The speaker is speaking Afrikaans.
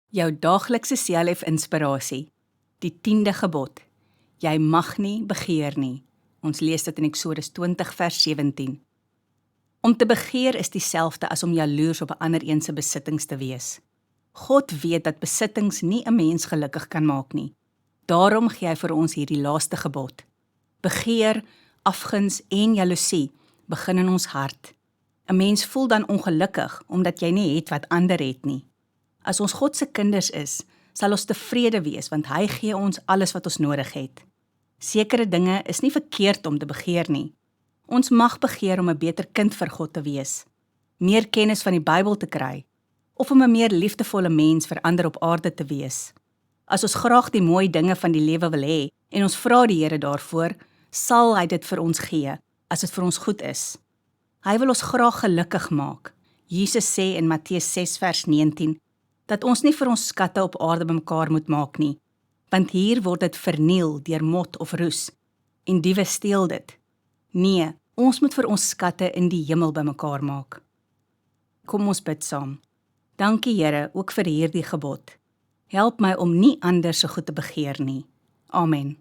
Jou daaglikse CLF inspirasie, die 10de gebod. Jy mag nie begeer nie. Ons lees dit in Eksodus 20 vers 17. Om te begeer is dieselfde as om jaloers op 'n ander een se besittings te wees. God weet dat besittings nie 'n mens gelukkig kan maak nie. Daarom gee hy vir ons hierdie laaste gebod. Begeer, afguns en jaloesie begin in ons hart. 'n Mens voel dan ongelukkig omdat jy nie het wat ander het nie. As ons God se kinders is, sal ons tevrede wees want hy gee ons alles wat ons nodig het. Sekere dinge is nie verkeerd om te begeer nie. Ons mag begeer om 'n beter kind vir God te wees, meer kennis van die Bybel te kry, of om 'n meer liefdevolle mens vir ander op aarde te wees. As ons graag die mooi dinge van die lewe wil hê en ons vra die Here daarvoor, sal hy dit vir ons gee, as dit vir ons goed is. Hy wil ons graag gelukkig maak. Jesus sê in Matteus 6 vers 19, dat ons nie vir ons skatte op aarde bymekaar moet maak nie, want hier word dit verniel deur mot of roes, en diewe steel dit. Nee, ons moet vir ons skatte in die hemel bymekaar maak. Kom ons bid saam. Dankie Here ook vir hierdie gebod. Help my om nie ander se goed te begeer nie. Amen.